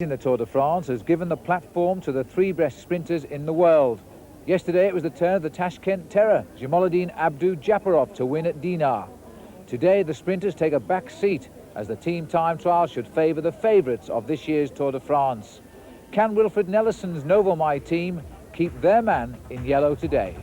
In the Tour de France has given the platform to the three best sprinters in the world. Yesterday it was the turn of the Tashkent terror, Jamaluddin Abdu-Japarov, to win at Dinard. Today the sprinters take a back seat as the team time trial should favour the favourites of this year's Tour de France. Can Wilfred Nelson's Novomai team keep their man in yellow today?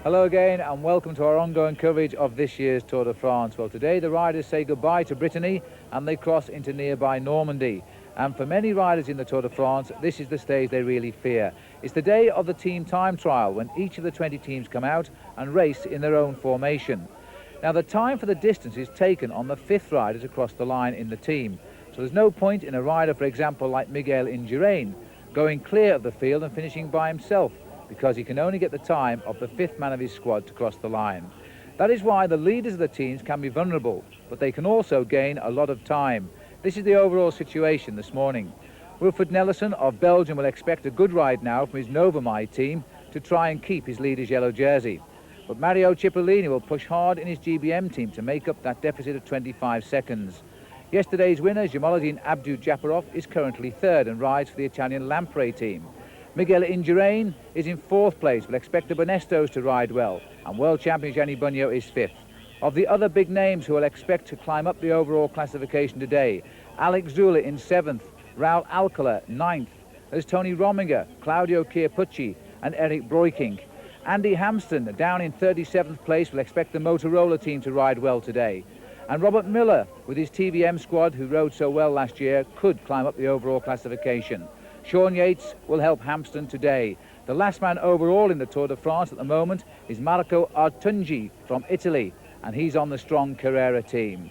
Hello again and welcome to our ongoing coverage of this year's Tour de France. Well, today the riders say goodbye to Brittany and they cross into nearby Normandy. And for many riders in the Tour de France, this is the stage they really fear. It's the day of the team time trial when each of the 20 teams come out and race in their own formation. Now the time for the distance is taken on the fifth riders across the line in the team. So there's no point in a rider, for example, like Miguel Indurain, going clear of the field and finishing by himself, because he can only get the time of the fifth man of his squad to cross the line. That is why the leaders of the teams can be vulnerable, but they can also gain a lot of time. This is the overall situation this morning. Wilfred Nelson of Belgium will expect a good ride now from his Novomai team to try and keep his leader's yellow jersey. But Mario Cipollini will push hard in his GBM team to make up that deficit of 25 seconds. Yesterday's winner, Jamaluddin Abdu-Japarov, is currently third and rides for the Italian Lampre team. Miguel Indurain is in fourth place, but expect the Bonestos to ride well, and world champion Gianni Bugno is fifth. Of the other big names who will expect to climb up the overall classification today, Alex Zula in seventh, Raul Alcala ninth, there's Tony Rominger, Claudio Chiappucci and Eric Breukink. Andy Hampsten down in 37th place will expect the Motorola team to ride well today. And Robert Miller, with his TVM squad who rode so well last year, could climb up the overall classification. Sean Yates will help Hampsten today. The last man overall in the Tour de France at the moment is Marco Artungi from Italy, and he's on the strong Carrera team.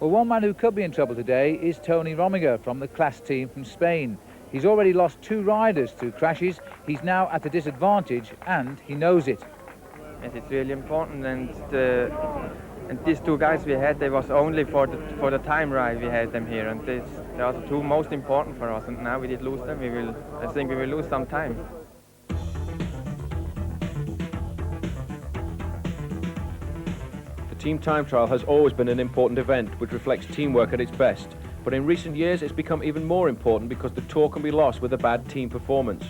Well, one man who could be in trouble today is Tony Rominger from the class team from Spain. He's already lost two riders through crashes. He's now at a disadvantage, and he knows it. Yes, it's really important, and these two guys we had, they was only for the time ride we had them here, and they are the two most important for us. And now we did lose them. I think we will lose some time. The team time trial has always been an important event which reflects teamwork at its best, but in recent years it's become even more important because the Tour can be lost with a bad team performance.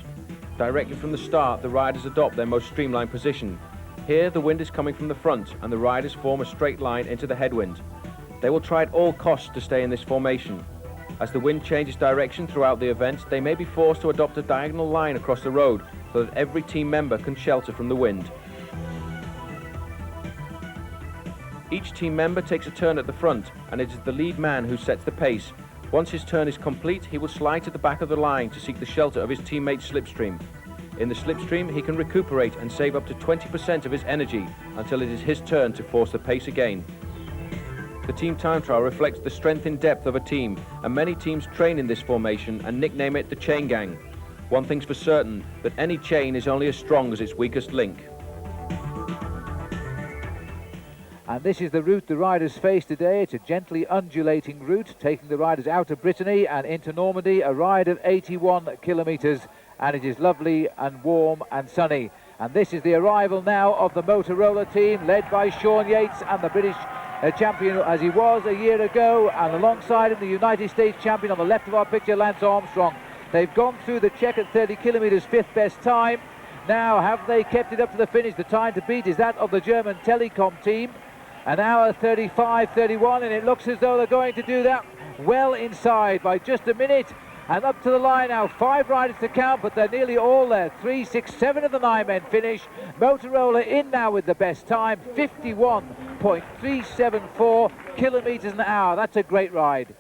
Directly from the start, the riders adopt their most streamlined position. Here, the wind is coming from the front and the riders form a straight line into the headwind. They will try at all costs to stay in this formation. As the wind changes direction throughout the event, they may be forced to adopt a diagonal line across the road so that every team member can shelter from the wind. Each team member takes a turn at the front, and it is the lead man who sets the pace. Once his turn is complete, he will slide to the back of the line to seek the shelter of his teammate's slipstream. In the slipstream, he can recuperate and save up to 20% of his energy until it is his turn to force the pace again. The team time trial reflects the strength in depth of a team, and many teams train in this formation and nickname it the chain gang. One thing's for certain, that any chain is only as strong as its weakest link. And this is the route the riders face today. It's a gently undulating route, taking the riders out of Brittany and into Normandy, a ride of 81 kilometres, and it is lovely and warm and sunny. And this is the arrival now of the Motorola team, led by Sean Yates, and the British champion as he was a year ago, and alongside him the United States champion on the left of our picture, Lance Armstrong. They've gone through the check at 30 kilometres, fifth best time. Now, have they kept it up to the finish? The time to beat is that of the German Telekom team. An hour 35-31, and it looks as though they're going to do that well inside by just a minute. And up to the line now, 5 riders to count, but they're nearly all there. 3, 6, 7 of the 9 men finish. Motorola in now with the best time, 51.374 kilometres an hour. That's a great ride.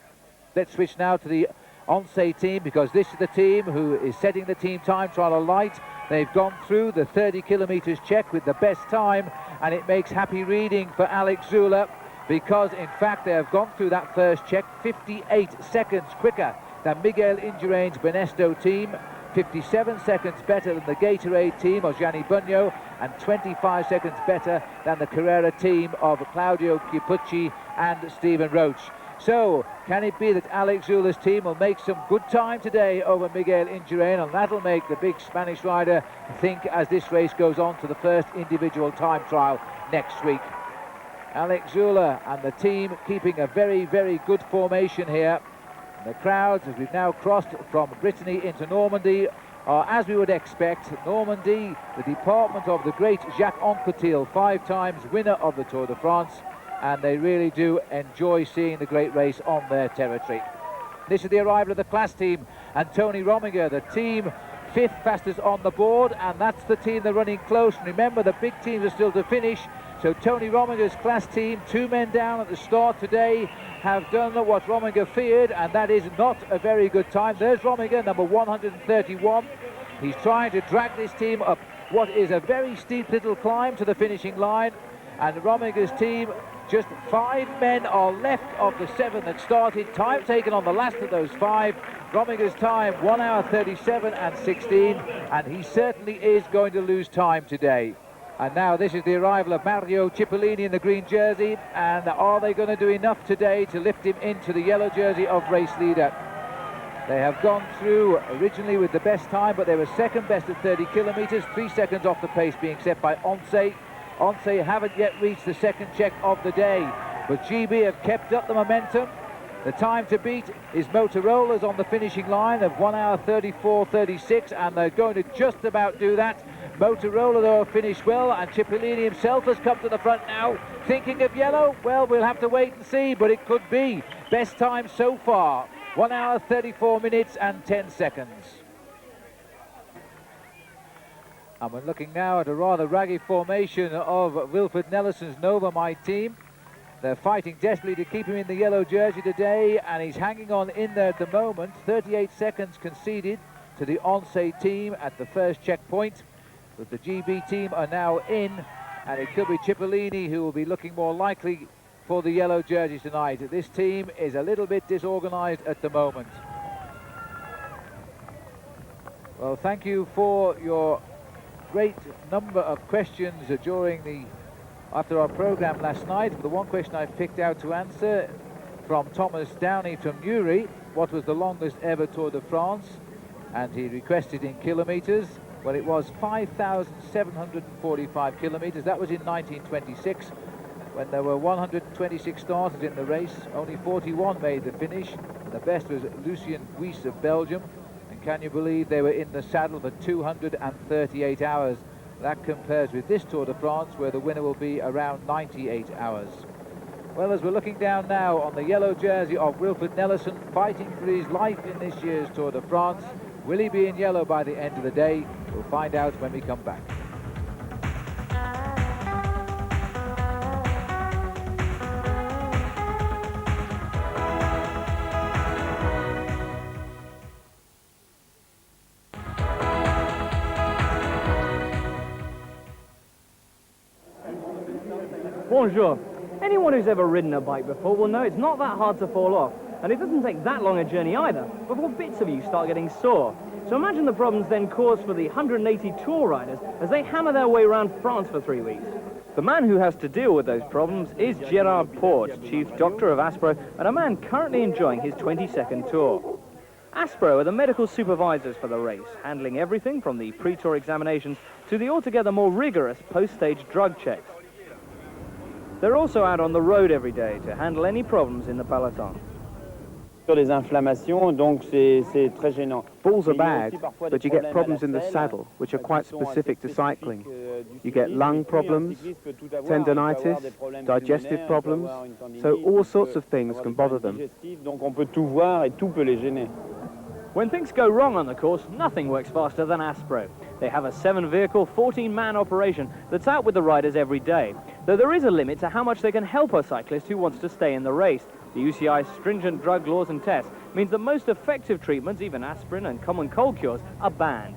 Let's switch now to the Once team, because this is the team who is setting the team time trial alight. They've gone through the 30 kilometres check with the best time, and it makes happy reading for Alex Zula, because in fact they have gone through that first check 58 seconds quicker than Miguel Indurain's Bonesto team, 57 seconds better than the Gatorade team of Gianni Bugno and 25 seconds better than the Carrera team of Claudio Chiappucci and Stephen Roach. So, can it be that Alex Zula's team will make some good time today over Miguel Indurain, and that'll make the big Spanish rider think as this race goes on to the first individual time trial next week. Alex Zula and the team keeping a very, very good formation here. The crowds, as we've now crossed from Brittany into Normandy, are, as we would expect, Normandy, the department of the great Jacques Anquetil, 5 times winner of the Tour de France, and they really do enjoy seeing the great race on their territory. This is the arrival of the class team, and Tony Rominger, the team 5th fastest on the board, and that's the team they're running close. And remember, the big teams are still to finish, so Tony Rominger's class team, 2 men down at the start today, have done what Rominger feared, and that is not a very good time. There's Rominger, number 131. He's trying to drag this team up what is a very steep little climb to the finishing line, and Rominger's team, just 5 men are left of the 7 that started. Time taken on the last of those 5. Rominger's time, 1 hour 37 and 16, and he certainly is going to lose time today. And now this is the arrival of Mario Cipollini in the green jersey, and are they going to do enough today to lift him into the yellow jersey of race leader? They have gone through originally with the best time, but they were second best at 30 kilometres, 3 seconds off the pace being set by Once. Once haven't yet reached the second check of the day, but GB have kept up the momentum. The time to beat is Motorola's on the finishing line of 1 hour 34.36, and they're going to just about do that. Motorola, though, finished well, and Cipollini himself has come to the front now. Thinking of yellow? Well, we'll have to wait and see, but it could be. Best time so far, 1 hour 34 minutes and 10 seconds. And we're looking now at a rather raggy formation of Wilfred Nelson's Nova My Team. They're fighting desperately to keep him in the yellow jersey today, and he's hanging on in there at the moment. 38 seconds conceded to the Once team at the first checkpoint. But the GB team are now in, and it could be Cipollini who will be looking more likely for the yellow jersey tonight. This team is a little bit disorganized at the moment. Well, thank you for your great number of questions after our program last night. The one question I picked out to answer from Thomas Downey from Newry: what was the longest ever Tour de France? And he requested in kilometres. Well, it was 5,745 kilometres. That was in 1926, when there were 126 starters in the race. Only 41 made the finish. The best was Lucien Guis of Belgium. And can you believe they were in the saddle for 238 hours? That compares with this Tour de France, where the winner will be around 98 hours. Well, as we're looking down now on the yellow jersey of Wilfred Nelson, fighting for his life in this year's Tour de France. Will he be in yellow by the end of the day? We'll find out when we come back. Bonjour. Anyone who's ever ridden a bike before will know it's not that hard to fall off, and it doesn't take that long a journey either before bits of you start getting sore. So imagine the problems then caused for the 180 Tour riders as they hammer their way around France for 3 weeks. The man who has to deal with those problems is Gerard Porte, Chief Doctor of Aspro, and a man currently enjoying his 22nd Tour. Aspro are the medical supervisors for the race, handling everything from the pre-tour examinations to the altogether more rigorous post-stage drug checks. They're also out on the road every day to handle any problems in the peloton. Bulls are bad, but you get problems in the saddle, which are quite specific to cycling. You get lung problems, tendinitis, digestive problems, so all sorts of things can bother them. When things go wrong on the course, nothing works faster than Aspro. They have a 7-vehicle, 14-man operation that's out with the riders every day, though there is a limit to how much they can help a cyclist who wants to stay in the race. The UCI's stringent drug laws and tests means that most effective treatments, even aspirin and common cold cures, are banned.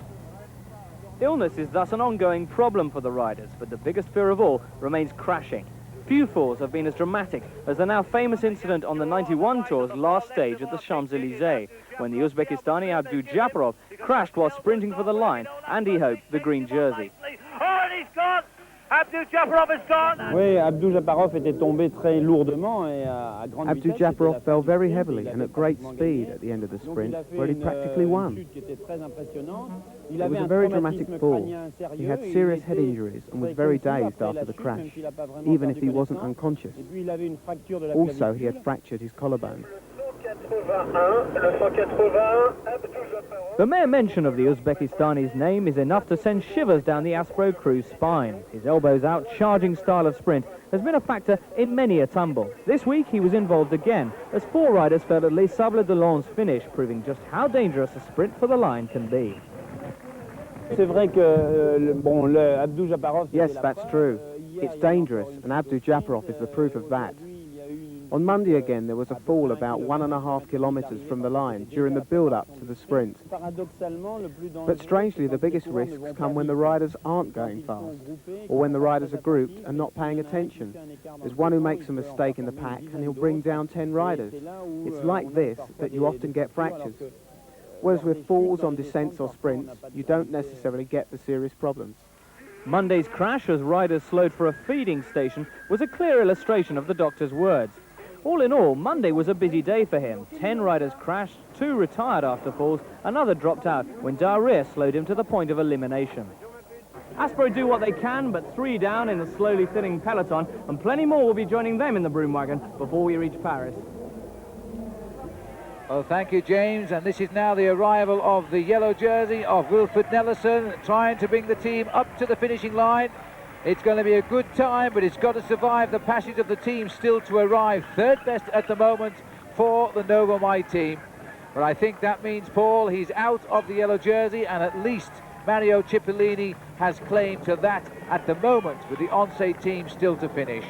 Illness is thus an ongoing problem for the riders, but the biggest fear of all remains crashing. Few falls have been as dramatic as the now famous incident on the 91 Tour's last stage at the Champs-Élysées, when the Uzbekistani Abdu Japarov crashed while sprinting for the line, and he hoped the green jersey. Oh, and he's gone! Abdou-Japarov is gone! Oui, Abdou-Japarov était tombé très lourdement et à grande vitesse. Abdou-Japarov fell very heavily and at great speed at the end of the sprint, where he practically won. It was a very dramatic fall. He had serious head injuries and was very dazed after the crash, even if he wasn't unconscious. Also, he had fractured his collarbone. The mere mention of the Uzbekistani's name is enough to send shivers down the Aspro crew's spine. His elbows-out, charging style of sprint has been a factor in many a tumble. This week he was involved again, as 4 riders fell at Les Sables d'Olonne's finish, proving just how dangerous a sprint for the line can be. Yes, that's true. It's dangerous, and Abdou-Japarov is the proof of that. On Monday again, there was a fall about 1.5 kilometres from the line during the build-up to the sprint. But strangely, the biggest risks come when the riders aren't going fast, or when the riders are grouped and not paying attention. There's one who makes a mistake in the pack and he'll bring down 10 riders. It's like this that you often get fractures. Whereas with falls on descents or sprints, you don't necessarily get the serious problems. Monday's crash, as riders slowed for a feeding station, was a clear illustration of the doctor's words. All in all, Monday was a busy day for him. 10 riders crashed, 2 retired after falls, another dropped out when diarrhea slowed him to the point of elimination. Aspro do what they can, but 3 down in the slowly thinning peloton, and plenty more will be joining them in the broom wagon before we reach Paris. Well, thank you, James, and this is now the arrival of the yellow jersey of Wilfred Nelson, trying to bring the team up to the finishing line. It's going to be a good time, but it's got to survive the passage of the team still to arrive. 3rd best at the moment for the Nova My team. But I think that means, Paul, he's out of the yellow jersey, and at least Mario Cipollini has claim to that at the moment, with the Once team still to finish.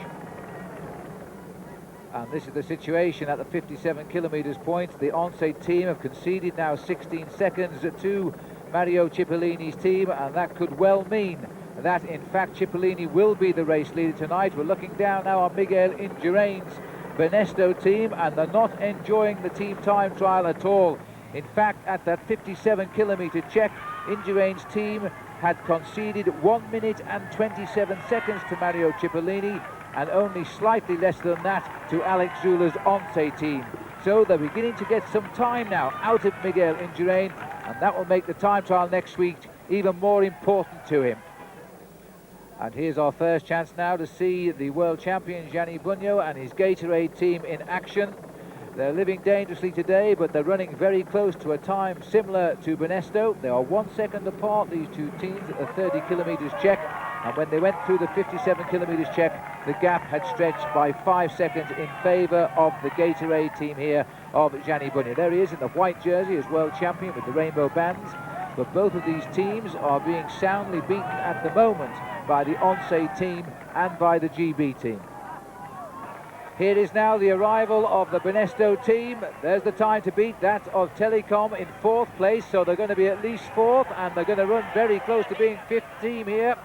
And this is the situation at the 57 kilometres point. The Once team have conceded now 16 seconds to Mario Cipollini's team, and that could well mean that, in fact, Cipollini will be the race leader tonight. We're looking down now on Miguel Indurain's Benesto team, and they're not enjoying the team time trial at all. In fact, at that 57 kilometre check, Indurain's team had conceded 1 minute and 27 seconds to Mario Cipollini, and only slightly less than that to Alex Zula's Once team. So they're beginning to get some time now out of Miguel Indurain, and that will make the time trial next week even more important to him. And here's our first chance now to see the world champion Gianni Bugno and his Gatorade team in action. They're living dangerously today, but they're running very close to a time similar to Benesto. They are 1 second apart, these two teams, at the 30 kilometres check. And when they went through the 57 kilometres check, the gap had stretched by 5 seconds in favour of the Gatorade team here of Gianni Bugno. There he is in the white jersey as world champion with the rainbow bands. But both of these teams are being soundly beaten at the moment by the Once team and by the GB team. Here is now the arrival of the Benesto team. There's the time to beat, that of Telecom in 4th place, so they're going to be at least 4th, and they're going to run very close to being 5th team here,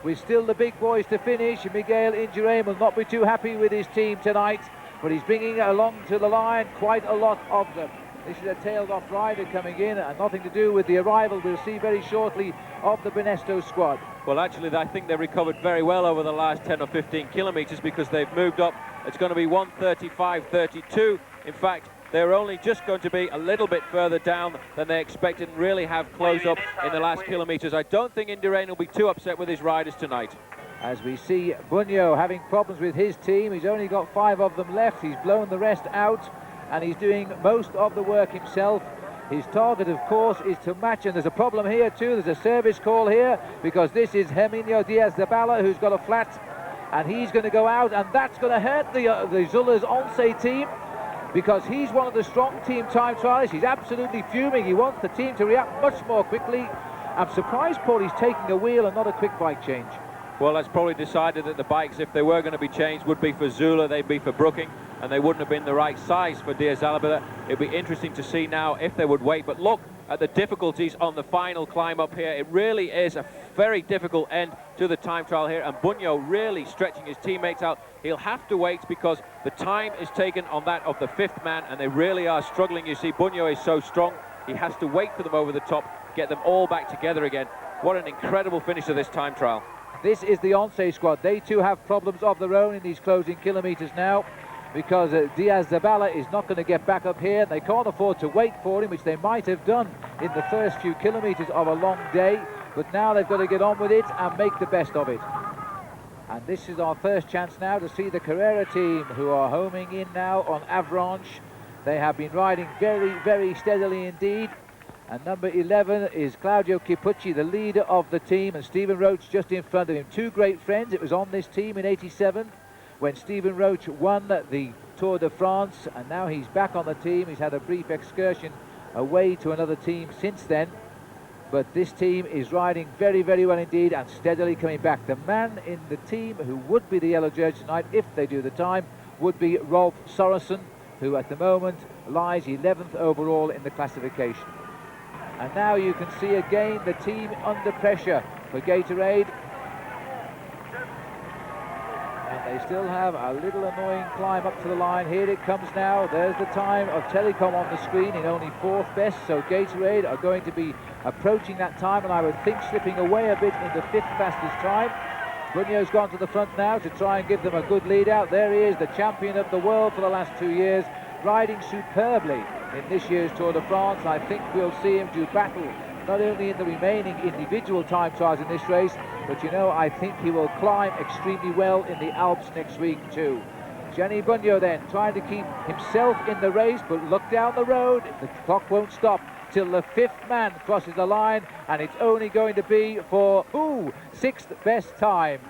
with still the big boys to finish. Miguel Indurain will not be too happy with his team tonight, but he's bringing along to the line quite a lot of them. This is a tailed-off rider coming in, and nothing to do with the arrival, we'll see very shortly, of the Benesto squad. Well, actually, I think they recovered very well over the last 10 or 15 kilometres because they've moved up. It's going to be 1:35.32. In fact, they're only just going to be a little bit further down than they expected and really have closed up in the last kilometres. I don't think Indurain will be too upset with his riders tonight. As we see Bugno having problems with his team, he's only got 5 of them left. He's blown the rest out, and he's doing most of the work himself. His target, of course, is to match, and there's a problem here too. There's a service call here because this is Herminio Diaz-Zabala who's got a flat, and he's going to go out, and that's going to hurt the Zula's Once team because he's one of the strong team time trialists. He's absolutely fuming. He wants the team to react much more quickly. I'm surprised, Paul, he's taking a wheel and not a quick bike change. Well, that's probably decided that the bikes, if they were going to be changed, would be for Zula, they'd be for Brooking, and they wouldn't have been the right size for Diaz-Zabala. It'd be interesting to see now if they would wait, but look at the difficulties on the final climb up here. It really is a very difficult end to the time trial here, and Bugno really stretching his teammates out. He'll have to wait because the time is taken on that of the 5th man, and they really are struggling. You see, Bugno is so strong, he has to wait for them over the top. get them all back together again. What an incredible finish to this time trial. This is the Once squad. They too have problems of their own in these closing kilometres now, because Dinard-Avranches is not going to get back up here. They can't afford to wait for him, which they might have done in the first few kilometres of a long day, but now they've got to get on with it and make the best of it. And this is our first chance now to see the Carrera team, who are homing in now on Avranches. They have been riding very, very steadily indeed. And number 11 is Claudio Chiappucci, the leader of the team, and Stephen Roche just in front of him. Two great friends. It was on this team in '87 when Stephen Roche won the Tour de France, and now he's back on the team. He's had a brief excursion away to another team since then, but this team is riding very, very well indeed and steadily coming back. The man in the team who would be the yellow jersey tonight, if they do the time, would be Rolf Sorensen, who at the moment lies 11th overall in the classification. And now you can see again the team under pressure for Gatorade. And they still have a little annoying climb up to the line. Here it comes now. There's the time of Telecom on the screen in only 4th best. So Gatorade are going to be approaching that time, and I would think slipping away a bit into 5th fastest time. Bunyo's gone to the front now to try and give them a good lead out. There he is, the champion of the world for the last 2 years, riding superbly in this year's Tour de France. I think we'll see him do battle not only in the remaining individual time trials in this race, but you know, I think he will climb extremely well in the Alps next week too. Gianni Bunyo then trying to keep himself in the race, but look down the road, the clock won't stop till the 5th man crosses the line, and it's only going to be for 6th best time,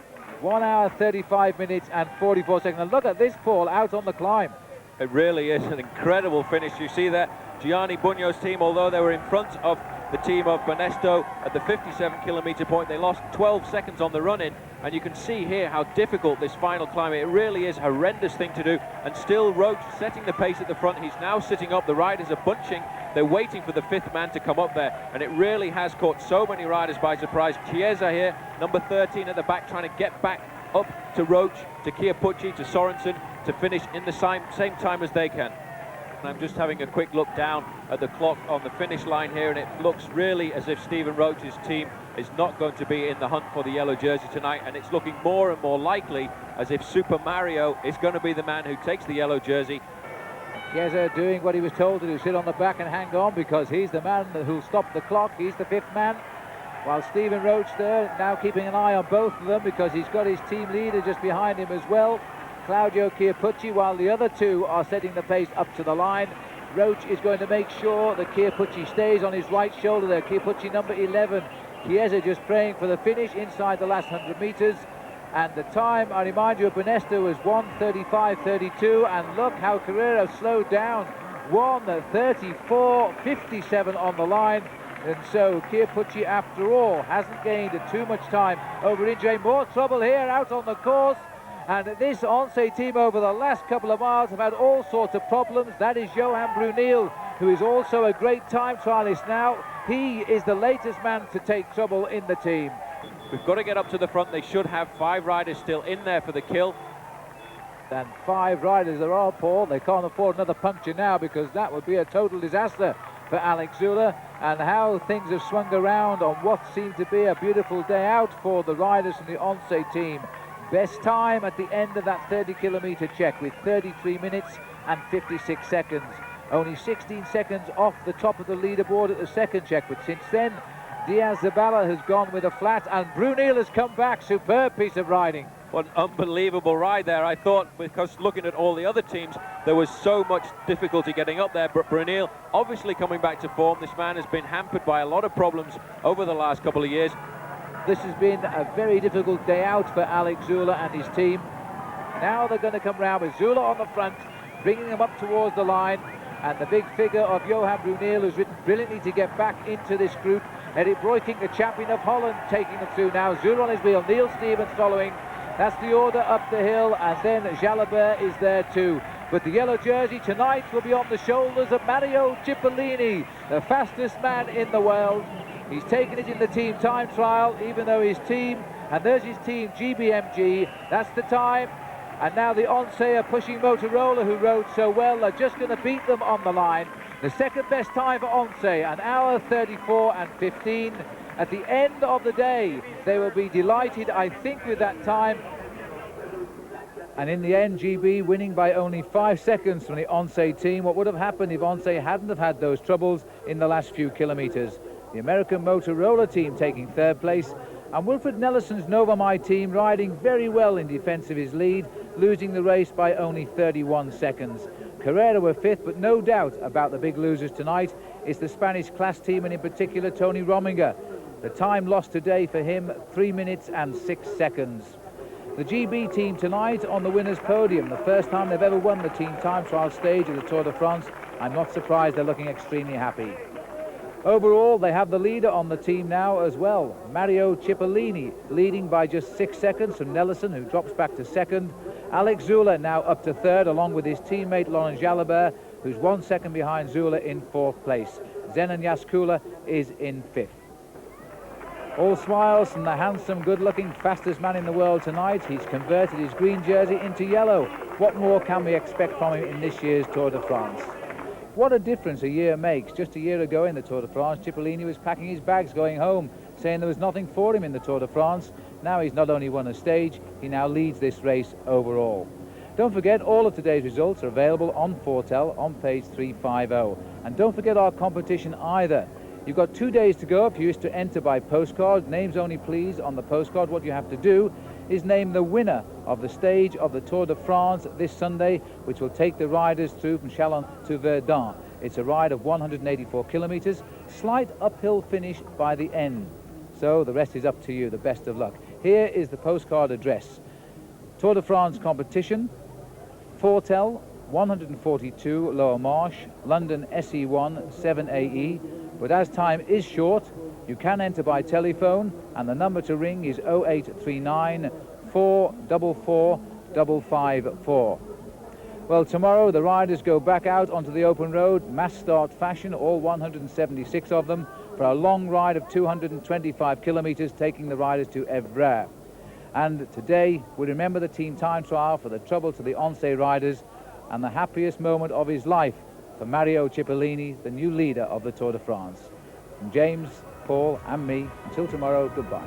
1 hour 35 minutes and 44 seconds. And look at this, Paul, out on the climb. It really is an incredible finish. You see that Gianni Bunyo's team, although they were in front of the team of Banesto at the 57-kilometre point, they lost 12 seconds on the run-in, and you can see here how difficult this final climb is. It really is a horrendous thing to do, and still Roche setting the pace at the front. He's now sitting up, the riders are bunching, they're waiting for the 5th man to come up there, and it really has caught so many riders by surprise. Chiesa here, number 13 at the back, trying to get back up to Roche, to Chiappucci, to Sorensen, to finish in the same time as they can. And I'm just having a quick look down at the clock on the finish line here, and it looks really as if Stephen Roche's team is not going to be in the hunt for the yellow jersey tonight, and it's looking more and more likely as if Super Mario is going to be the man who takes the yellow jersey. Chiesa doing what he was told to do, sit on the back and hang on, because he's the man who'll stop the clock. He's the 5th man, while Stephen Roche there now keeping an eye on both of them, because he's got his team leader just behind him as well, Claudio Chiappucci, while the other two are setting the pace up to the line. Roche is going to make sure that Chiappucci stays on his right shoulder there. Chiappucci number 11. Chiesa just praying for the finish inside the last 100 metres. And the time, I remind you, of Banesto was 1:35.32, and look how Carrera slowed down, 1:34.57 on the line. And so Chiappucci, after all, hasn't gained too much time over Indre. More trouble here out on the course. And this Once team over the last couple of miles have had all sorts of problems. That is Johan Bruneel, who is also a great time trialist now. He is the latest man to take trouble in the team. We've got to get up to the front. They should have 5 riders still in there for the kill. And 5 riders there are, Paul. They can't afford another puncture now, because that would be a total disaster for Alex Zülle. And how things have swung around on what seemed to be a beautiful day out for the riders in the Once team. Best time at the end of that 30-kilometre check with 33 minutes and 56 seconds. Only 16 seconds off the top of the leaderboard at the second check, but since then, Dinard-Avranches has gone with a flat, and Bruneel has come back. Superb piece of riding. What an unbelievable ride there. I thought, because looking at all the other teams, there was so much difficulty getting up there, but Bruneel obviously coming back to form. This man has been hampered by a lot of problems over the last couple of years. This has been a very difficult day out for Alex Zülle and his team. Now they're going to come round with Zülle on the front, bringing them up towards the line, and the big figure of Johan Bruneel, who's ridden brilliantly to get back into this group. Erik Breukink, the champion of Holland, taking them through now. Zülle on his wheel, Neil Stevens following. That's the order up the hill, and then Jalabert is there too. But the yellow jersey tonight will be on the shoulders of Mario Cipollini, the fastest man in the world. He's taken it in the team time trial, even though his team, and there's his team, GBMG, that's the time. And now the Once are pushing Motorola, who rode so well. They're just going to beat them on the line. The second best time for Once, an hour 34 and 15. At the end of the day, they will be delighted, I think, with that time. And in the end, GB winning by only 5 seconds from the Once team. What would have happened if Once hadn't have had those troubles in the last few kilometres? The American Motorola team taking third place, and Wilfred Nelson's Novamai team riding very well in defence of his lead, losing the race by only 31 seconds. Carrera were fifth, but no doubt about the big losers tonight. It's the Spanish class team, and in particular Tony Rominger. The time lost today for him, 3 minutes and 6 seconds. The GB team tonight on the winner's podium, the first time they've ever won the team time trial stage of the Tour de France. I'm not surprised they're looking extremely happy. Overall, they have the leader on the team now as well, Mario Cipollini, leading by just 6 seconds from Nelson, who drops back to second. Alex Zula now up to third, along with his teammate Laurent Jalabert, who's 1 second behind Zula in fourth place. Zenon Yaskula is in fifth. All smiles from the handsome, good-looking, fastest man in the world tonight. He's converted his green jersey into yellow. What more can we expect from him in this year's Tour de France? What a difference a year makes. Just a year ago in the Tour de France, Cipollini was packing his bags going home, saying there was nothing for him in the Tour de France. Now he's not only won a stage, he now leads this race overall. Don't forget, all of today's results are available on Fortel on page 350. And don't forget our competition either. You've got 2 days to go if you wish to enter by postcard. Names only, please, on the postcard. What you have to do is name the winner of the stage of the Tour de France this Sunday, which will take the riders through from Chalon to Verdun. It's a ride of 184 kilometres, slight uphill finish by the end. So the rest is up to you. The best of luck. Here is the postcard address. Tour de France competition, Fortel, 142 Lower Marsh, London SE1 7AE. But as time is short, you can enter by telephone, and the number to ring is 0839 444 554. Well, tomorrow the riders go back out onto the open road, mass start fashion, all 176 of them, for a long ride of 225 kilometres, taking the riders to Évreux. And today we remember the team time trial for the trouble to the Once riders, and the happiest moment of his life for Mario Cipollini, the new leader of the Tour de France. From James, Paul and me, until tomorrow, goodbye.